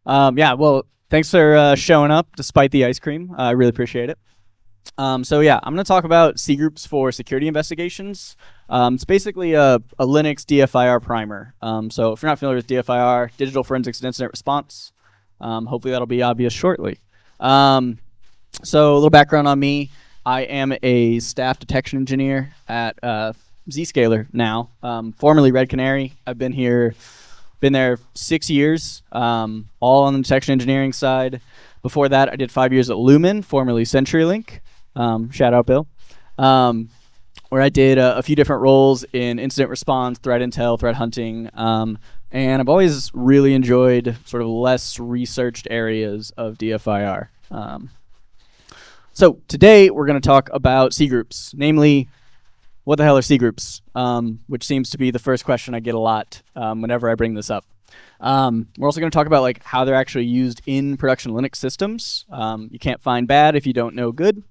Yeah, well, thanks for showing up despite the ice cream. I really appreciate it. So yeah, I'm going to talk about CGroups for security investigations. It's basically a Linux DFIR primer. So if you're not familiar with DFIR, Digital Forensics and Incident Response, hopefully that'll be obvious shortly. So a little background on me. I am a staff detection engineer at Zscaler now, formerly Red Canary. I've been there 6 years, all on the detection engineering side. Before that, I did 5 years at Lumen, formerly CenturyLink. Shout out, Bill. Where I did a few different roles in incident response, threat intel, threat hunting, and I've always really enjoyed sort of less researched areas of DFIR. So today we're going to talk about CGroups, namely, what the hell are CGroups? Which seems to be the first question I get a lot whenever I bring this up. We're also going to talk about like how they're actually used in production Linux systems. You can't find bad if you don't know good.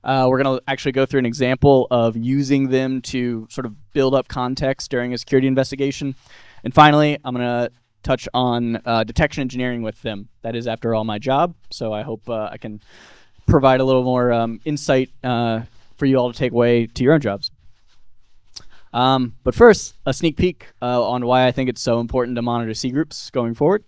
We're going to actually go through an example of using them to sort of build up context during a security investigation. And finally, I'm going to touch on detection engineering with them. That is, after all, my job. So I hope I can provide a little more insight for you all to take away to your own jobs. But first, a sneak peek on why I think it's so important to monitor CGroups going forward.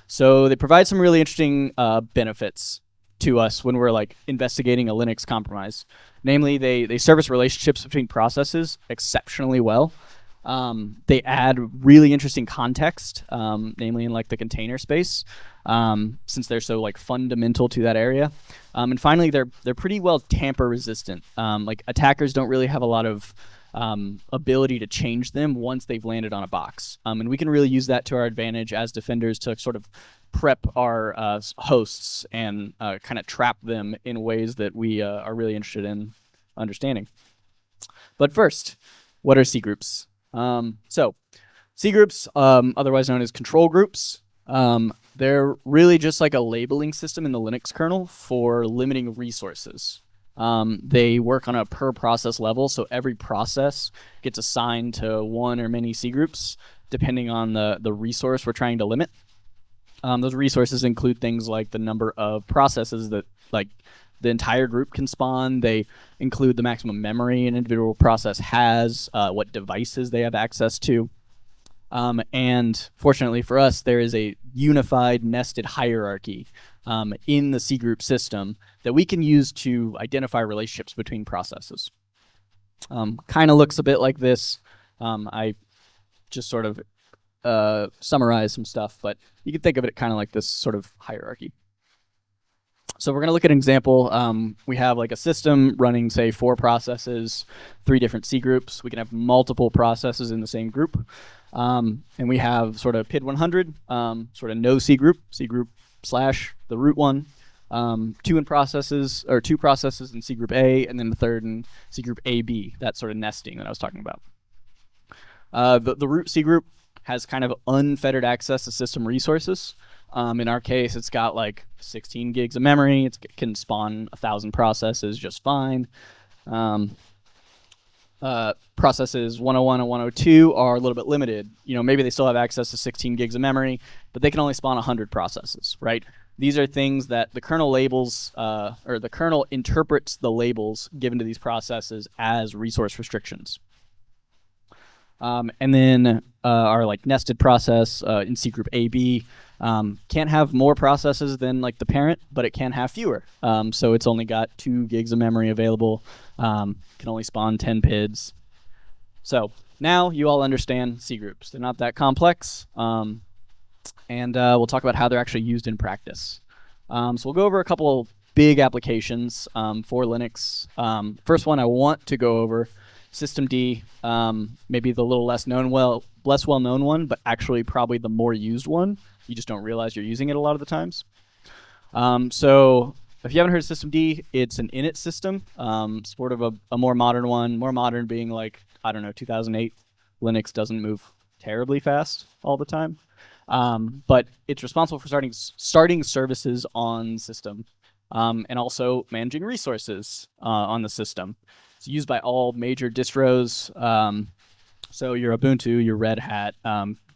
So they provide some really interesting benefits to us when we're like investigating a Linux compromise. Namely, they service relationships between processes exceptionally well. They add really interesting context, namely in like the container space, since they're so like fundamental to that area. And finally, they're pretty well tamper resistant. Like attackers don't really have a lot of ability to change them once they've landed on a box. And we can really use that to our advantage as defenders to sort of prep our hosts and kind of trap them in ways that we are really interested in understanding. But first, what are CGroups? So CGroups, otherwise known as control groups, they're really just like a labeling system in the Linux kernel for limiting resources. They work on a per process level, so every process gets assigned to one or many CGroups depending on the resource we're trying to limit. Those resources include things like the number of processes that like the entire group can spawn. They include the maximum memory an individual process has, what devices they have access to. And fortunately for us, there is a unified nested hierarchy in the CGroup system that we can use to identify relationships between processes. Kind of looks a bit like this. I just sort of summarize some stuff, but you can think of it kind of like this sort of hierarchy. So we're going to look at an example. We have like a system running, say, 4 processes, 3 different CGroups. We can have multiple processes in the same group. And we have sort of PID 100, sort of no CGroup slash the root one, 2 processes in CGroup A, and then the third in CGroup AB, that sort of nesting that I was talking about. The root CGroup has kind of unfettered access to system resources. In our case, it's got like 16 gigs of memory. It can spawn 1,000 processes just fine. Processes 101 and 102 are a little bit limited. You know, maybe they still have access to 16 gigs of memory, but they can only spawn 100 processes, right? These are things that the kernel labels, or the kernel interprets the labels given to these processes as resource restrictions. And then our like nested process in CGroup AB can't have more processes than like the parent, but it can have fewer. So it's only got 2 gigs of memory available, can only spawn 10 PIDs. So now you all understand CGroups. They're not that complex. And we'll talk about how they're actually used in practice. So we'll go over a couple of big applications for Linux. First one I want to go over, systemd, maybe the little less well-known one, but actually probably the more used one. You just don't realize you're using it a lot of the times. So if you haven't heard of systemd, it's an init system, sort of a more modern one. More modern being like, I don't know, 2008. Linux doesn't move terribly fast all the time. But it's responsible for starting services on the system, and also managing resources on the system. It's used by all major distros. So your Ubuntu, your Red Hat,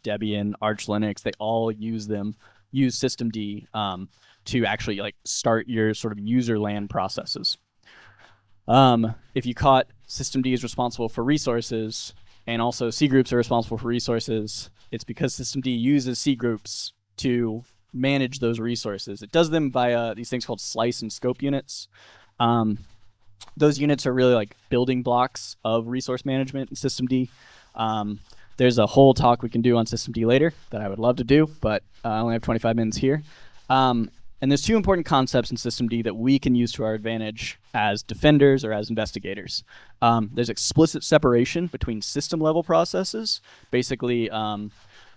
Debian, Arch Linux, they all use systemd to actually like start your sort of user land processes. If you caught systemd is responsible for resources and also CGroups are responsible for resources, it's because systemd uses CGroups to manage those resources. It does them via these things called slice and scope units. Those units are really like building blocks of resource management in systemd. There's a whole talk we can do on systemd later that I would love to do, but I only have 25 minutes here. And there's two important concepts in systemd that we can use to our advantage as defenders or as investigators. There's explicit separation between system-level processes, basically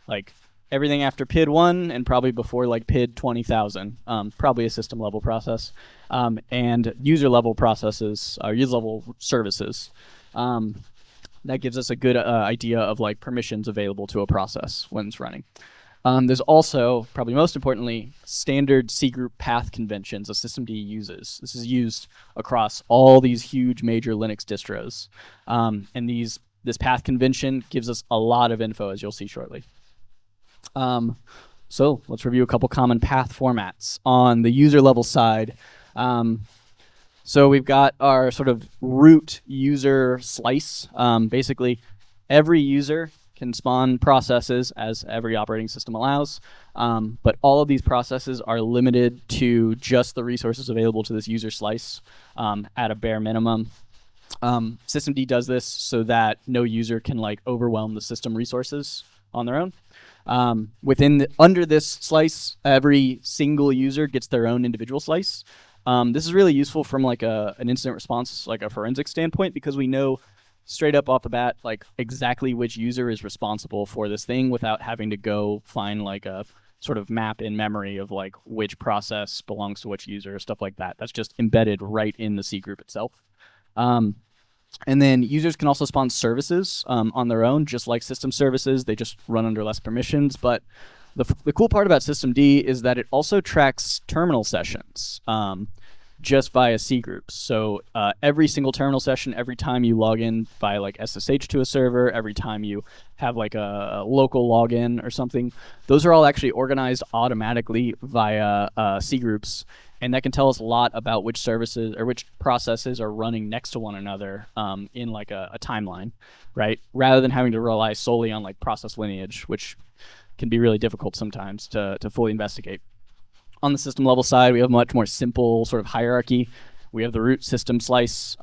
like everything after PID 1 and probably before like PID 20,000, probably a system-level process, and user-level processes, or user-level services. That gives us a good idea of like permissions available to a process when it's running. There's also, probably most importantly, standard cgroup path conventions a systemd uses. This is used across all these huge major Linux distros. And this path convention gives us a lot of info, as you'll see shortly. So let's review a couple common path formats. On the user level side, so we've got our sort of root user slice. Basically, every user can spawn processes as every operating system allows, but all of these processes are limited to just the resources available to this user slice at a bare minimum. Systemd does this so that no user can like overwhelm the system resources on their own. Under this slice, every single user gets their own individual slice. This is really useful from like an incident response, like a forensic standpoint, because we know straight up off the bat, like exactly which user is responsible for this thing without having to go find like a sort of map in memory of like which process belongs to which user, stuff like that. That's just embedded right in the cgroup itself. And then users can also spawn services on their own, just like system services. They just run under less permissions. But the cool part about systemd is that it also tracks terminal sessions just via cgroups. So every single terminal session, every time you log in via like SSH to a server, every time you have like a local login or something, those are all actually organized automatically via cgroups. And that can tell us a lot about which services or which processes are running next to one another in like a timeline, right? Rather than having to rely solely on like process lineage, which can be really difficult sometimes to fully investigate. On the system level side, we have a much more simple sort of hierarchy. We have the root system slice.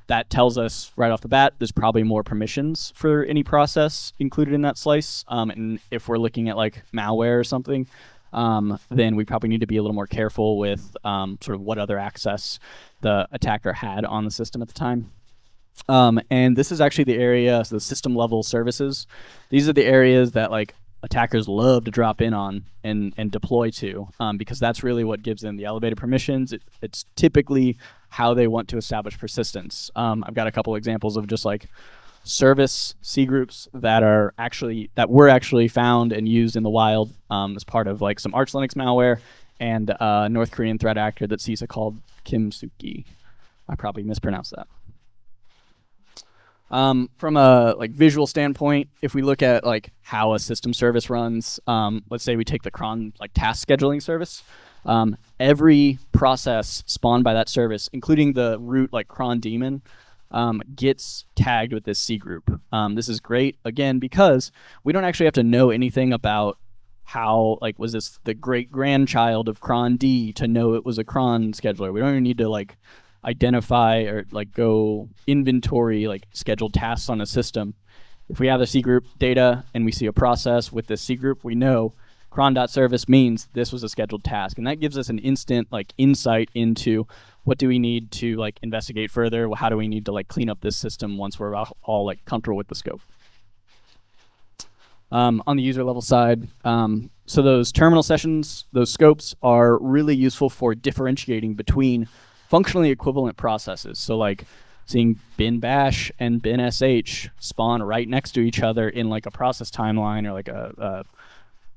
That tells us right off the bat there's probably more permissions for any process included in that slice. And if we're looking at like malware or something, then we probably need to be a little more careful with sort of what other access the attacker had on the system at the time. And this is actually the area, so the system level services. These are the areas that like attackers love to drop in on and deploy to, because that's really what gives them the elevated permissions. It's typically how they want to establish persistence. I've got a couple examples of just like service cgroups that were actually found and used in the wild as part of like some Arch Linux malware and a North Korean threat actor that CISA called Kim Suk-gi. I probably mispronounced that. From a like visual standpoint, if we look at like how a system service runs, let's say we take the cron like task scheduling service, every process spawned by that service, including the root like cron daemon, gets tagged with this cgroup. This is great again because we don't actually have to know anything about how like was this the great grandchild of cron D to know it was a cron scheduler. We don't even need to like identify or like go inventory like scheduled tasks on a system. If we have the cgroup data and we see a process with this cgroup, we know cron.service means this was a scheduled task, and that gives us an instant like insight into what do we need to like investigate further, how do we need to like clean up this system once we're all like comfortable with the scope. On the user level side, so those terminal sessions, those scopes are really useful for differentiating between functionally equivalent processes. So like seeing bin bash and bin sh spawn right next to each other in like a process timeline or like a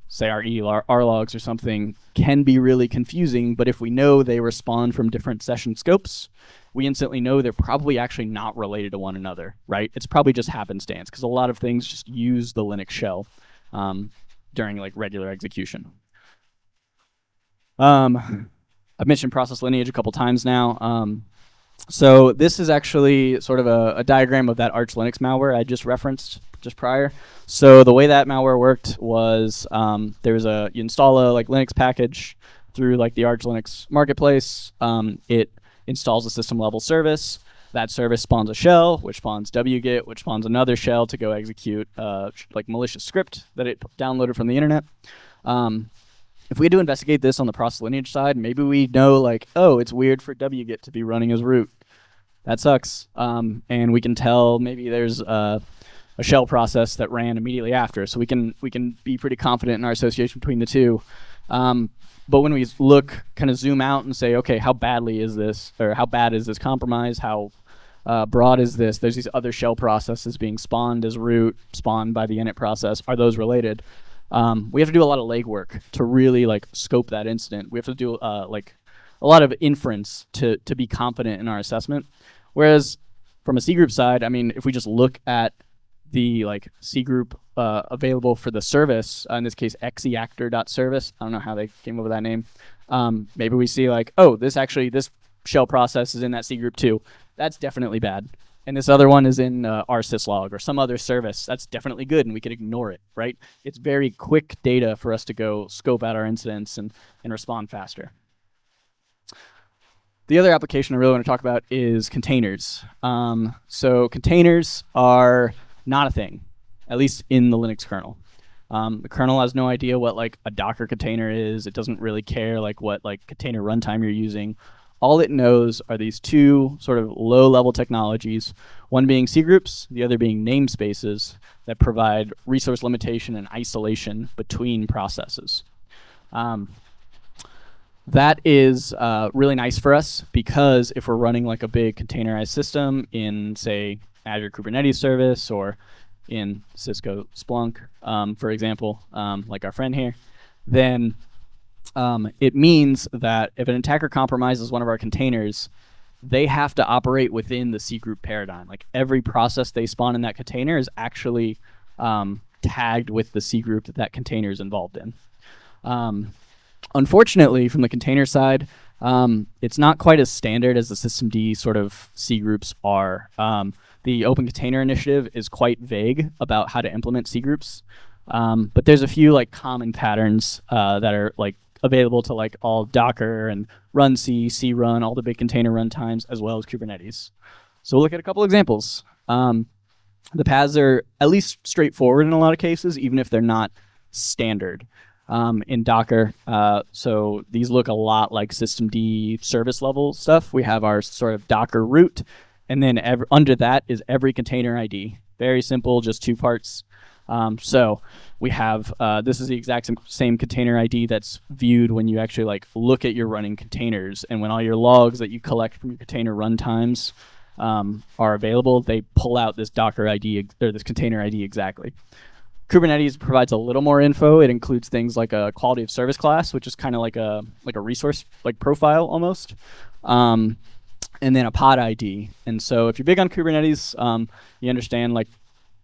say our R logs or something can be really confusing, but if we know they respond from different session scopes, we instantly know they're probably actually not related to one another, right? It's probably just happenstance because a lot of things just use the Linux shell. during like regular execution. I've mentioned process lineage a couple times now. So this is actually sort of a diagram of that Arch Linux malware I just referenced just prior. So the way that malware worked was you install a like Linux package through like the Arch Linux marketplace. It installs a system level service. That service spawns a shell, which spawns wget, which spawns another shell to go execute like malicious script that it downloaded from the internet. If we had to investigate this on the process lineage side, maybe we know like, oh, it's weird for wget to be running as root. That sucks. And we can tell maybe there's a shell process that ran immediately after, so we can be pretty confident in our association between the two. But when we kind of zoom out and say, okay, how badly is this, or how bad is this compromise? How broad is this? There's these other shell processes being spawned as root, spawned by the init process. Are those related? We have to do a lot of legwork to really like scope that incident. We have to do like a lot of inference to be confident in our assessment. Whereas from a CGroup side, I mean, if we just look at the like CGroup available for the service, in this case xeactor.service, I don't know how they came up with that name. Maybe we see like, oh, this shell process is in that CGroup too. That's definitely bad. And this other one is in our syslog or some other service. That's definitely good, and we could ignore it, right? It's very quick data for us to go scope out our incidents and respond faster. The other application I really want to talk about is containers. So containers are not a thing, at least in the Linux kernel. The kernel has no idea what like a Docker container is. It doesn't really care like what like container runtime you're using. All it knows are these two sort of low-level technologies, one being CGroups, the other being namespaces that provide resource limitation and isolation between processes. That is really nice for us because if we're running like a big containerized system in, say, Azure Kubernetes service or in Cisco Splunk, for example, like our friend here, then it means that if an attacker compromises one of our containers, they have to operate within the CGroup paradigm. Like every process they spawn in that container is actually tagged with the CGroup that container is involved in. Unfortunately, from the container side, it's not quite as standard as the systemd sort of CGroups are. The Open Container Initiative is quite vague about how to implement CGroups, but there's a few like common patterns that are like available to like all Docker and runc, crun, all the big container runtimes, as well as Kubernetes. So we'll look at a couple examples. The paths are at least straightforward in a lot of cases, even if they're not standard. In Docker, so these look a lot like systemd service level stuff. We have our sort of Docker root, and then under that is every container ID. Very simple, just two parts. So we have, this is the exact same container ID that's viewed when you actually like look at your running containers, and when all your logs that you collect from your container runtimes are available, they pull out this Docker ID or this container ID exactly. Kubernetes provides a little more info. It includes things like a quality of service class, which is kind of like a resource like profile almost, and then a pod ID. And so if you're big on Kubernetes, you understand like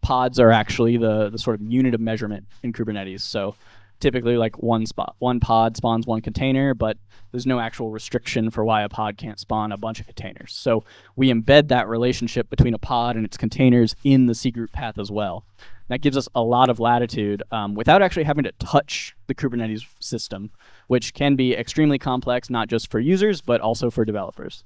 pods are actually the sort of unit of measurement in Kubernetes. So typically like one pod spawns one container, but there's no actual restriction for why a pod can't spawn a bunch of containers. So we embed that relationship between a pod and its containers in the CGroup path as well. That gives us a lot of latitude without actually having to touch the Kubernetes system, which can be extremely complex, not just for users, but also for developers.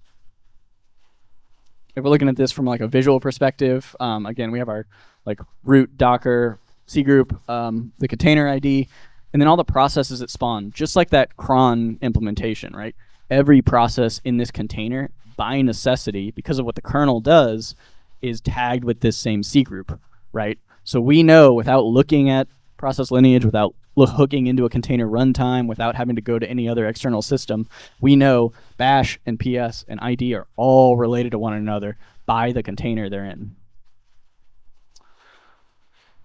If we're looking at this from like a visual perspective, again, we have our like root, Docker, CGroup, the container ID, and then all the processes that spawn, just like that cron implementation, right? Every process in this container, by necessity, because of what the kernel does, is tagged with this same CGroup, right? So we know without looking at process lineage, without hooking into a container runtime, without having to go to any other external system, we know bash and ps and id are all related to one another by the container they're in.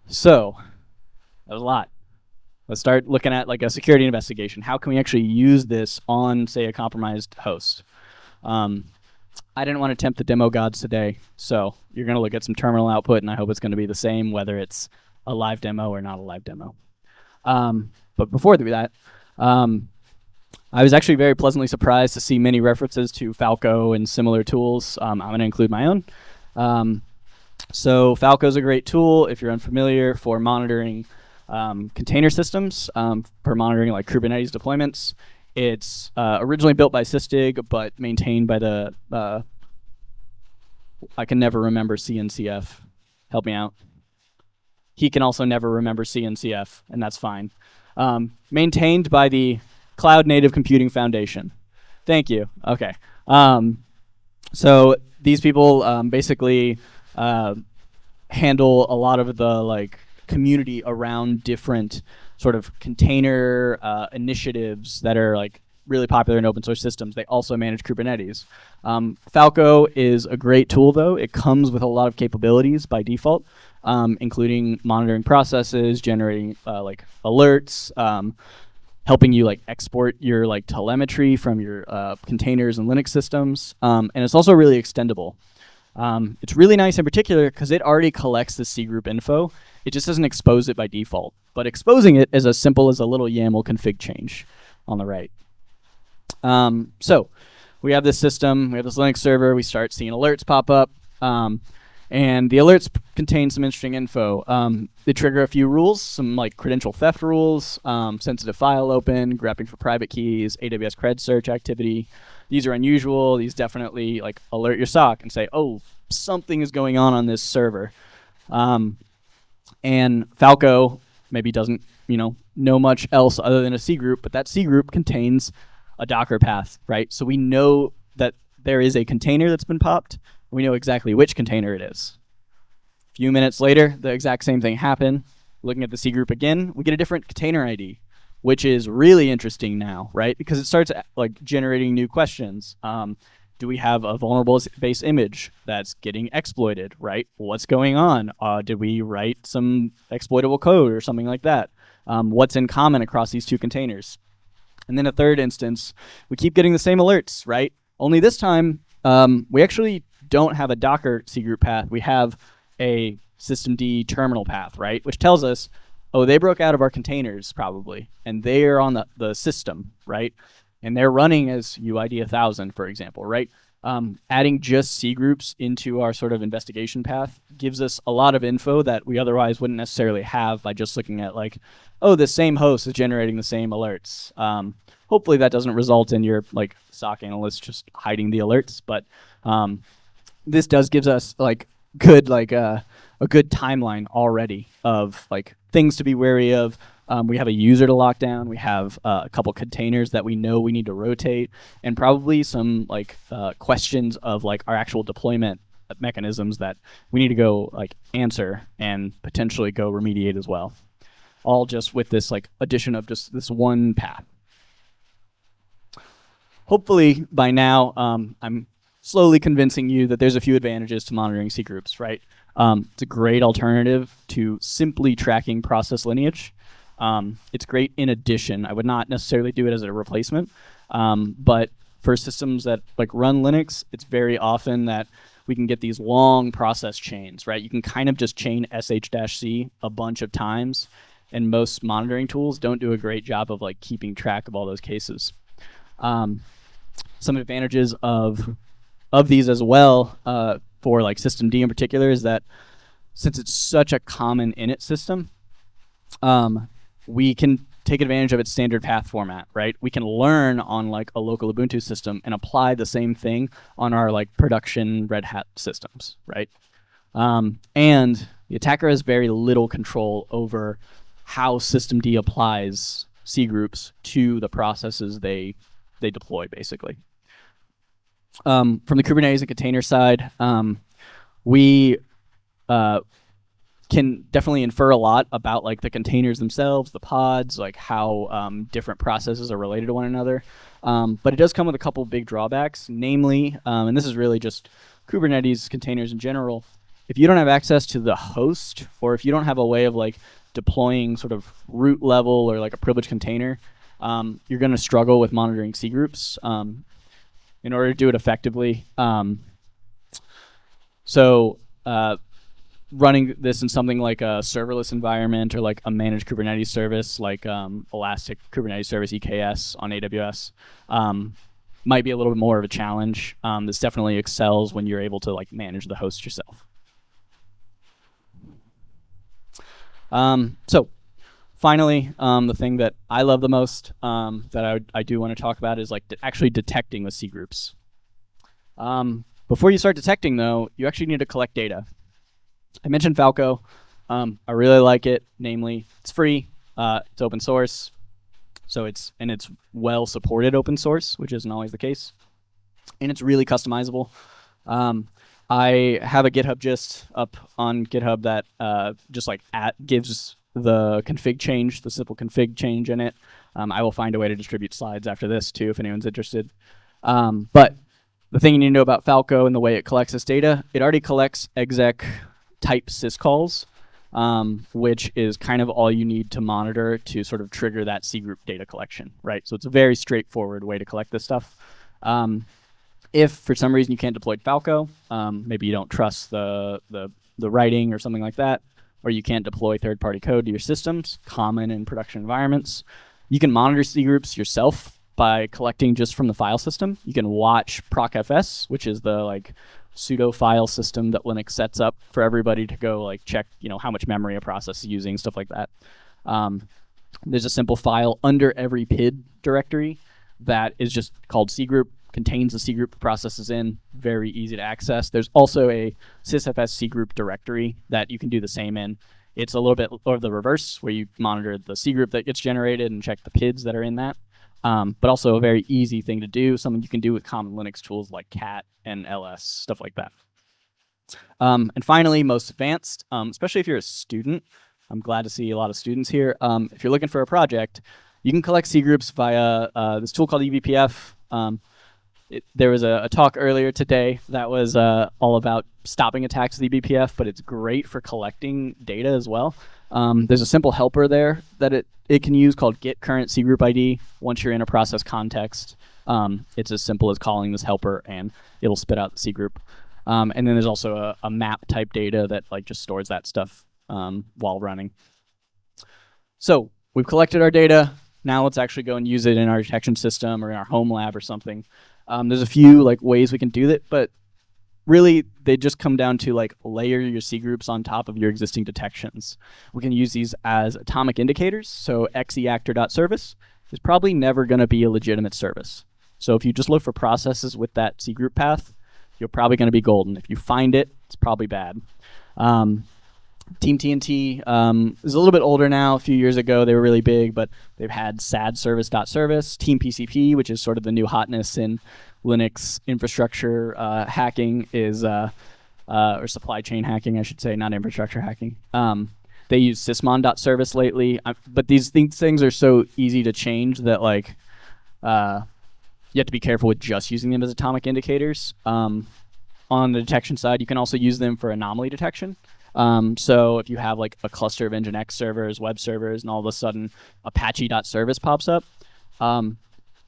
So that was a lot. Let's start looking at like a security investigation. How can we actually use this on, say, a compromised host? I didn't want to tempt the demo gods today, so you're going to look at some terminal output, and I hope it's going to be the same, whether it's a live demo or not a live demo. But before that, I was actually very pleasantly surprised to see many references to Falco and similar tools. I'm going to include my own. So Falco is a great tool if you're unfamiliar for monitoring container systems, for monitoring like Kubernetes deployments. It's originally built by Sysdig, but maintained by the, I can never remember CNCF. Help me out. He can also never remember CNCF, and that's fine. Maintained by the Cloud Native Computing Foundation. Thank you. Okay. So these people basically handle a lot of the like community around different sort of container initiatives that are like really popular in open source systems. They also manage Kubernetes. Falco is a great tool though. It comes with a lot of capabilities by default, including monitoring processes, generating like alerts, helping you like export your like telemetry from your containers and Linux systems. And it's also really extendable. It's really nice in particular because it already collects the cgroup info. It just doesn't expose it by default. But exposing it is as simple as a little YAML config change on the right. So we have this system, we have this Linux server, we start seeing alerts pop up. And the alerts contain some interesting info. They trigger a few rules, some like credential theft rules, sensitive file open, grabbing for private keys, AWS cred search activity. These are unusual. These definitely like alert your SOC and say, oh, something is going on this server. And Falco maybe doesn't, know much else other than a cgroup, but that cgroup contains a Docker path, right? So we know that there is a container that's been popped. We know exactly which container it is. A few minutes later, the exact same thing happened. Looking at the cgroup again, we get a different container ID, which is really interesting now, right? Because it starts like generating new questions. Do we have a vulnerable base image that's getting exploited, right? What's going on? Did we write some exploitable code or something like that? What's in common across these two containers? And then a third instance, we keep getting the same alerts, right? Only this time, we actually don't have a Docker cgroup path. We have a systemd terminal path, right? Which tells us, oh, they broke out of our containers probably, and they are on the system, right? And they're running as UID 1000, for example, right? Adding just cgroups into our sort of investigation path gives us a lot of info that we otherwise wouldn't necessarily have by just looking at like, oh, the same host is generating the same alerts. Hopefully that doesn't result in your like SOC analyst just hiding the alerts, but this does gives us like good like a good timeline already of like things to be wary of. We have a user to lock down. We have a couple containers that we know we need to rotate, and probably some like questions of like our actual deployment mechanisms that we need to go like answer and potentially go remediate as well. All just with this like addition of just this one path. Hopefully by now, I'm slowly convincing you that there's a few advantages to monitoring cgroups, right? It's a great alternative to simply tracking process lineage. It's great in addition. I would not necessarily do it as a replacement, but for systems that like run Linux, it's very often that we can get these long process chains, right? You can kind of just chain sh-c a bunch of times, and most monitoring tools don't do a great job of like keeping track of all those cases. Some advantages of these as well, for like systemd in particular, is that since it's such a common init system, we can take advantage of its standard path format, right? We can learn on like a local Ubuntu system and apply the same thing on our like production Red Hat systems, right? And the attacker has very little control over how systemd applies cgroups to the processes they deploy, basically. From the Kubernetes and container side, we can definitely infer a lot about like the containers themselves, the pods, like how different processes are related to one another. But it does come with a couple big drawbacks, namely, and this is really just Kubernetes containers in general. If you don't have access to the host, or if you don't have a way of like deploying sort of root level or like a privileged container, you're going to struggle with monitoring cgroups in order to do it effectively. running this in something like a serverless environment or like a managed Kubernetes service like Elastic Kubernetes Service EKS on AWS might be a little bit more of a challenge. This definitely excels when you're able to like manage the host yourself. So finally, the thing that I love the most that I do want to talk about is like actually detecting with CGroups. Before you start detecting, though, you actually need to collect data. I mentioned Falco. I really like it. Namely, it's free. It's open source. So it's well supported open source, which isn't always the case. And it's really customizable. I have a GitHub gist up on GitHub that just like gives the config change, the simple config change in it. I will find a way to distribute slides after this too, if anyone's interested. But the thing you need to know about Falco and the way it collects this data, it already collects exec type syscalls, which is kind of all you need to monitor to sort of trigger that cgroup data collection, right? So it's a very straightforward way to collect this stuff. If for some reason you can't deploy Falco, maybe you don't trust the writing or something like that, or you can't deploy third-party code to your systems, common in production environments, you can monitor cgroups yourself by collecting just from the file system. You can watch procfs, which is the like pseudo file system that Linux sets up for everybody to go like check, how much memory a process is using, stuff like that. There's a simple file under every PID directory that is just called cgroup, contains the cgroup the process is in, very easy to access. There's also a sysfs cgroup directory that you can do the same in. It's a little bit of the reverse, where you monitor the cgroup that gets generated and check the PIDs that are in that. But also a very easy thing to do, something you can do with common Linux tools like cat and ls, stuff like that. And finally, most advanced, especially if you're a student, I'm glad to see a lot of students here. If you're looking for a project, you can collect cgroups via this tool called eBPF. There was a talk earlier today that was all about stopping attacks with eBPF, but it's great for collecting data as well. There's a simple helper there that it can use called get current cgroup ID. Once you're in a process context, it's as simple as calling this helper and it'll spit out the cgroup. And then there's also a map type data that like just stores that stuff while running. So we've collected our data. Now let's actually go and use it in our detection system or in our home lab or something. There's a few like ways we can do that, but really they just come down to like layer your cgroups on top of your existing detections. We can use these as atomic indicators. So xeactor.service is probably never going to be a legitimate service. So if you just look for processes with that cgroup path, you're probably going to be golden. If you find it, it's probably bad. Team TNT is a little bit older now. A few years ago, they were really big, but they've had sad service.service. Team PCP, which is sort of the new hotness in Linux infrastructure hacking, is or supply chain hacking, I should say, not infrastructure hacking. They use sysmon.service lately, but these things are so easy to change that like you have to be careful with just using them as atomic indicators. On the detection side, you can also use them for anomaly detection. So if you have like a cluster of Nginx servers, web servers, and all of a sudden Apache.service pops up,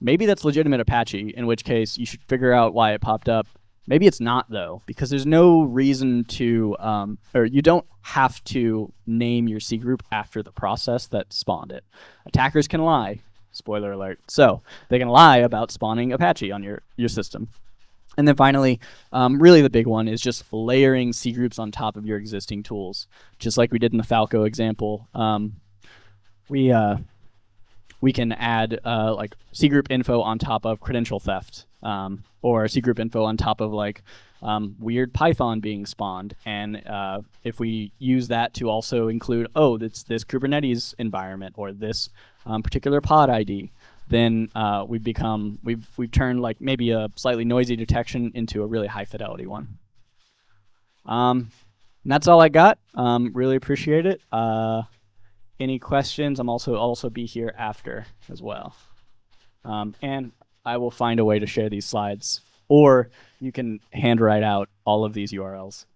maybe that's legitimate Apache, in which case you should figure out why it popped up. Maybe it's not, though, because there's no reason to, or you don't have to name your cgroup after the process that spawned it. Attackers can lie, spoiler alert. So they can lie about spawning Apache on your system. And then finally, really the big one is just layering cgroups on top of your existing tools. Just like we did in the Falco example, we can add like cgroup info on top of credential theft, or cgroup info on top of like weird Python being spawned. And if we use that to also include, it's this Kubernetes environment or this particular pod ID, then we've turned like maybe a slightly noisy detection into a really high fidelity one. And that's all I got. Really appreciate it. Any questions? I'll also be here after as well. And I will find a way to share these slides, or you can handwrite out all of these URLs.